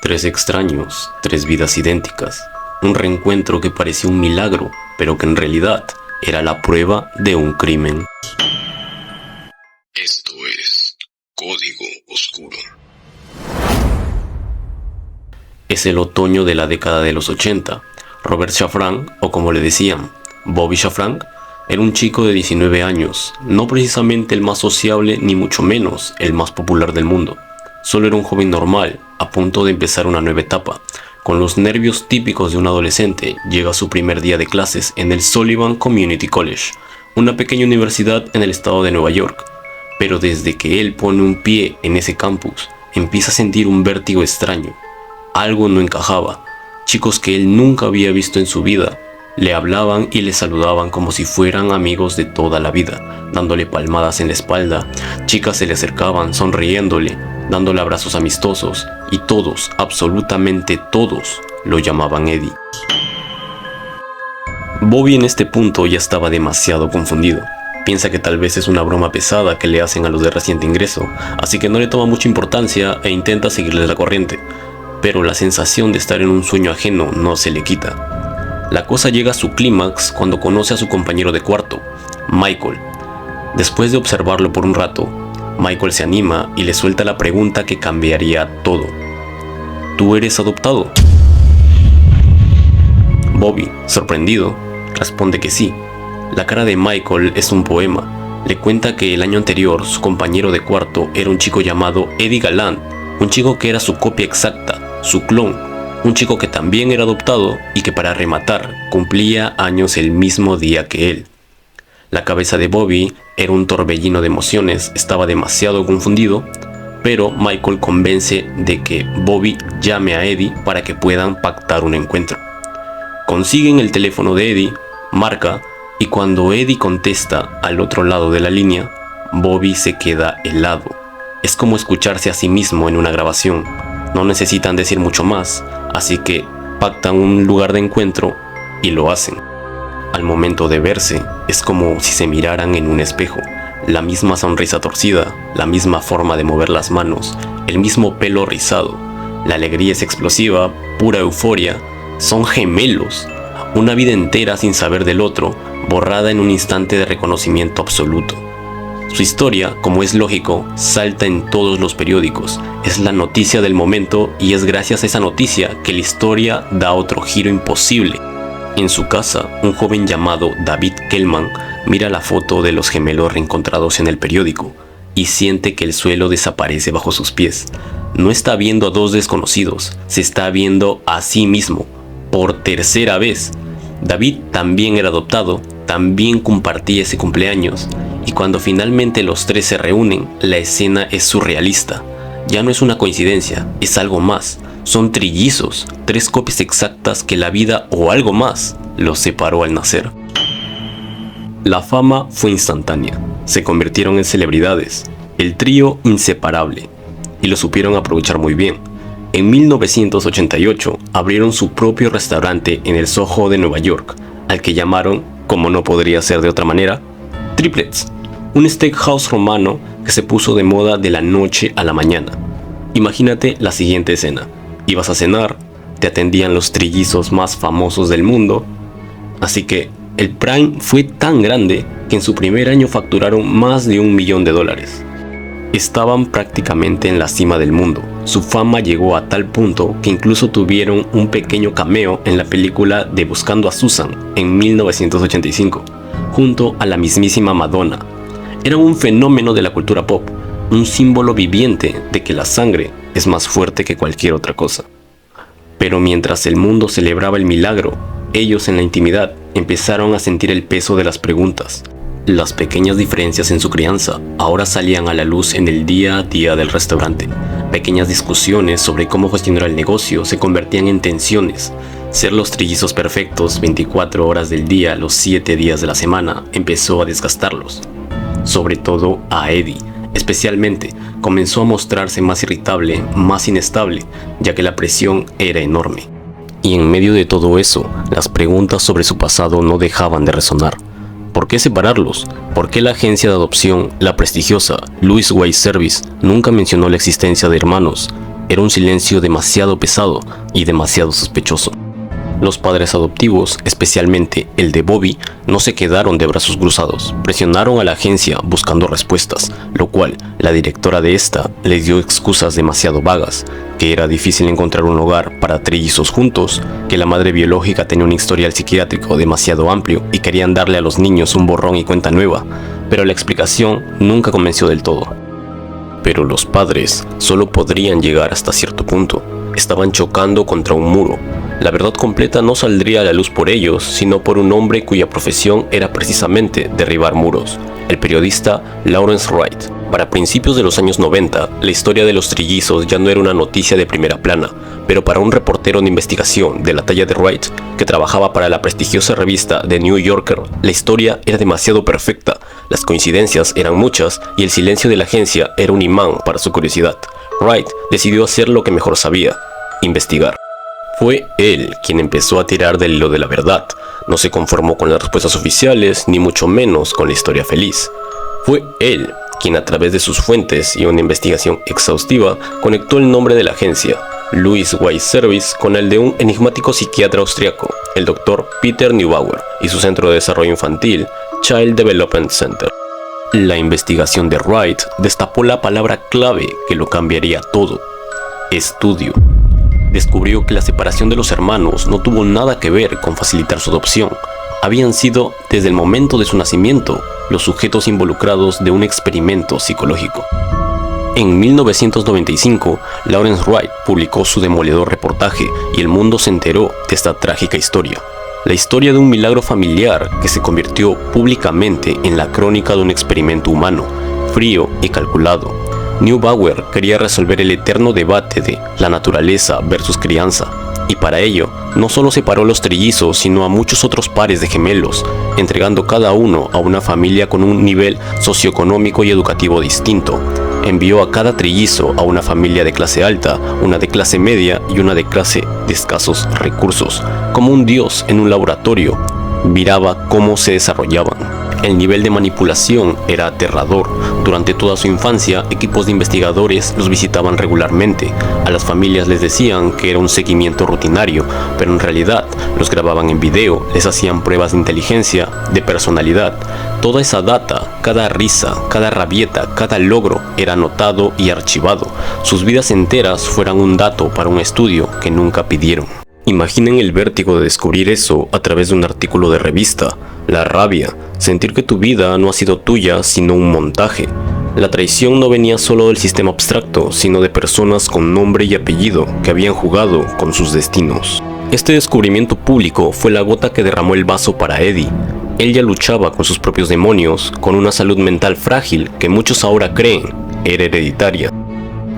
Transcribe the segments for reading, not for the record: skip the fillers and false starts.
Tres extraños, tres vidas idénticas. Un reencuentro que parecía un milagro, pero que en realidad era la prueba de un crimen. Esto es Código Oscuro. Es el otoño de la década de los 80. Robert Shafran, o como le decían, Bobby Shafran, era un chico de 19 años, no precisamente el más sociable ni mucho menos el más popular del mundo. Solo era un joven normal, a punto de empezar una nueva etapa. Con los nervios típicos de un adolescente, llega a su primer día de clases en el Sullivan Community College, una pequeña universidad en el estado de Nueva York. Pero desde que él pone un pie en ese campus, empieza a sentir un vértigo extraño. Algo no encajaba. Chicos que él nunca había visto en su vida le hablaban y le saludaban como si fueran amigos de toda la vida, dándole palmadas en la espalda. Chicas se le acercaban sonriéndole, dándole abrazos amistosos, y todos, absolutamente todos, lo llamaban Eddie. Bobby en este punto ya estaba demasiado confundido. Piensa que tal vez es una broma pesada que le hacen a los de reciente ingreso, así que no le toma mucha importancia e intenta seguirles la corriente. Pero la sensación de estar en un sueño ajeno no se le quita. La cosa llega a su clímax cuando conoce a su compañero de cuarto, Michael. Después de observarlo por un rato, Michael se anima y le suelta la pregunta que cambiaría todo. ¿Tú eres adoptado? Bobby, sorprendido, responde que sí. La cara de Michael es un poema. Le cuenta que el año anterior su compañero de cuarto era un chico llamado Eddie Gallant, un chico que era su copia exacta, su clon, un chico que también era adoptado y que para rematar cumplía años el mismo día que él. La cabeza de Bobby era un torbellino de emociones, estaba demasiado confundido, pero Michael convence de que Bobby llame a Eddie para que puedan pactar un encuentro. Consiguen el teléfono de Eddie, marca, y cuando Eddie contesta al otro lado de la línea, Bobby se queda helado. Es como escucharse a sí mismo en una grabación. No necesitan decir mucho más, así que pactan un lugar de encuentro y lo hacen. Al momento de verse, es como si se miraran en un espejo. La misma sonrisa torcida, la misma forma de mover las manos, el mismo pelo rizado. La alegría es explosiva, pura euforia. Son gemelos. Una vida entera sin saber del otro, borrada en un instante de reconocimiento absoluto. Su historia, como es lógico, salta en todos los periódicos. Es la noticia del momento y es gracias a esa noticia que la historia da otro giro imposible. En su casa, un joven llamado David Kellman mira la foto de los gemelos reencontrados en el periódico y siente que el suelo desaparece bajo sus pies. No está viendo a dos desconocidos, se está viendo a sí mismo, por tercera vez. David también era adoptado, también compartía ese cumpleaños, y cuando finalmente los tres se reúnen, la escena es surrealista. Ya no es una coincidencia, es algo más. Son trillizos, tres copias exactas que la vida o algo más los separó al nacer. La fama fue instantánea, se convirtieron en celebridades, el trío inseparable, y lo supieron aprovechar muy bien. En 1988 abrieron su propio restaurante en el Soho de Nueva York, al que llamaron, como no podría ser de otra manera, Triplets, un steakhouse romano que se puso de moda de la noche a la mañana. Imagínate la siguiente escena. Ibas a cenar, te atendían los trillizos más famosos del mundo, así que el Prime fue tan grande que en su primer año facturaron más de $1 millón. Estaban prácticamente en la cima del mundo. Su fama llegó a tal punto que incluso tuvieron un pequeño cameo en la película de Buscando a Susan en 1985, junto a la mismísima Madonna. Eran un fenómeno de la cultura pop, un símbolo viviente de que la sangre es más fuerte que cualquier otra cosa. Pero mientras el mundo celebraba el milagro, ellos en la intimidad empezaron a sentir el peso de las preguntas. Las pequeñas diferencias en su crianza ahora salían a la luz en el día a día del restaurante. Pequeñas discusiones sobre cómo gestionar el negocio se convertían en tensiones. Ser los trillizos perfectos 24 horas del día, los 7 días de la semana, empezó a desgastarlos. Sobre todo a Eddie. Especialmente, comenzó a mostrarse más irritable, más inestable, ya que la presión era enorme. Y en medio de todo eso, las preguntas sobre su pasado no dejaban de resonar. ¿Por qué separarlos? ¿Por qué la agencia de adopción, la prestigiosa Louis Way Service, nunca mencionó la existencia de hermanos? Era un silencio demasiado pesado y demasiado sospechoso. Los padres adoptivos, especialmente el de Bobby, no se quedaron de brazos cruzados. Presionaron a la agencia buscando respuestas, lo cual la directora de esta les dio excusas demasiado vagas, que era difícil encontrar un hogar para trillizos juntos, que la madre biológica tenía un historial psiquiátrico demasiado amplio y querían darle a los niños un borrón y cuenta nueva, pero la explicación nunca convenció del todo. Pero los padres solo podrían llegar hasta cierto punto. Estaban chocando contra un muro. La verdad completa no saldría a la luz por ellos, sino por un hombre cuya profesión era precisamente derribar muros, el periodista Lawrence Wright. Para principios de los años 90, la historia de los trillizos ya no era una noticia de primera plana, pero para un reportero de investigación de la talla de Wright, que trabajaba para la prestigiosa revista The New Yorker, la historia era demasiado perfecta, las coincidencias eran muchas y el silencio de la agencia era un imán para su curiosidad. Wright decidió hacer lo que mejor sabía: investigar. Fue él quien empezó a tirar del hilo de la verdad. No se conformó con las respuestas oficiales, ni mucho menos con la historia feliz. Fue él quien, a través de sus fuentes y una investigación exhaustiva, conectó el nombre de la agencia, Louis Weiss Service, con el de un enigmático psiquiatra austriaco, el Dr. Peter Neubauer, y su centro de desarrollo infantil, Child Development Center. La investigación de Wright destapó la palabra clave que lo cambiaría todo: estudio. Descubrió que la separación de los hermanos no tuvo nada que ver con facilitar su adopción. Habían sido, desde el momento de su nacimiento, los sujetos involucrados de un experimento psicológico. En 1995, Lawrence Wright publicó su demoledor reportaje y el mundo se enteró de esta trágica historia. La historia de un milagro familiar que se convirtió públicamente en la crónica de un experimento humano, frío y calculado. Neubauer quería resolver el eterno debate de la naturaleza versus crianza, y para ello no solo separó a los trillizos, sino a muchos otros pares de gemelos, entregando cada uno a una familia con un nivel socioeconómico y educativo distinto. Envió a cada trillizo a una familia de clase alta, una de clase media y una de clase de escasos recursos. Como un dios en un laboratorio, miraba cómo se desarrollaban. El nivel de manipulación era aterrador. Durante toda su infancia, equipos de investigadores los visitaban regularmente. A las familias les decían que era un seguimiento rutinario, pero en realidad los grababan en video, les hacían pruebas de inteligencia, de personalidad. Toda esa data, cada risa, cada rabieta, cada logro era anotado y archivado. Sus vidas enteras fueran un dato para un estudio que nunca pidieron. Imaginen el vértigo de descubrir eso a través de un artículo de revista, la rabia, sentir que tu vida no ha sido tuya sino un montaje. La traición no venía solo del sistema abstracto, sino de personas con nombre y apellido que habían jugado con sus destinos. Este descubrimiento público fue la gota que derramó el vaso para Eddie. Él ya luchaba con sus propios demonios, con una salud mental frágil que muchos ahora creen era hereditaria.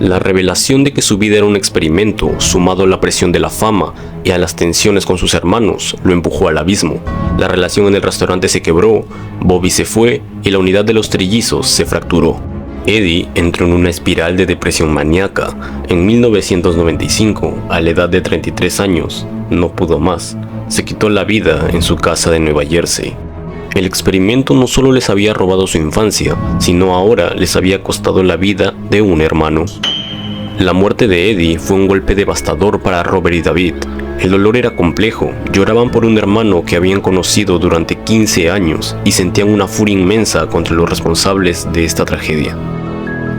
La revelación de que su vida era un experimento, sumado a la presión de la fama y a las tensiones con sus hermanos, lo empujó al abismo. La relación en el restaurante se quebró, Bobby se fue y la unidad de los trillizos se fracturó. Eddie entró en una espiral de depresión maníaca. En 1995, a la edad de 33 años, no pudo más. Se quitó la vida en su casa de Nueva Jersey. El experimento no solo les había robado su infancia, sino ahora les había costado la vida de un hermano. La muerte de Eddie fue un golpe devastador para Robert y David. El dolor era complejo, lloraban por un hermano que habían conocido durante 15 años y sentían una furia inmensa contra los responsables de esta tragedia.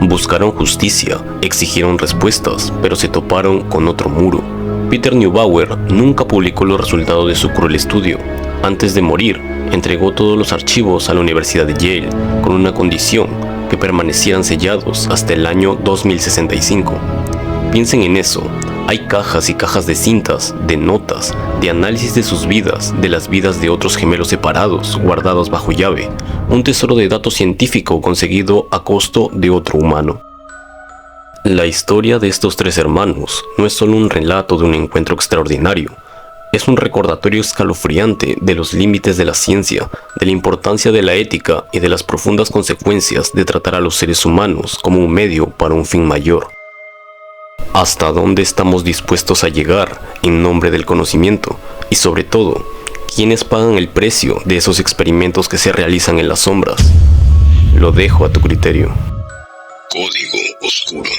Buscaron justicia, exigieron respuestas, pero se toparon con otro muro. Peter Neubauer nunca publicó los resultados de su cruel estudio. Antes de morir, entregó todos los archivos a la Universidad de Yale, con una condición: que permanecieran sellados hasta el año 2065. Piensen en eso. Hay cajas y cajas de cintas, de notas, de análisis de sus vidas, de las vidas de otros gemelos separados, guardados bajo llave. Un tesoro de datos científico conseguido a costo de otro humano. La historia de estos tres hermanos no es solo un relato de un encuentro extraordinario. Es un recordatorio escalofriante de los límites de la ciencia, de la importancia de la ética y de las profundas consecuencias de tratar a los seres humanos como un medio para un fin mayor. ¿Hasta dónde estamos dispuestos a llegar en nombre del conocimiento? Y sobre todo, ¿quiénes pagan el precio de esos experimentos que se realizan en las sombras? Lo dejo a tu criterio. Código Oscuro.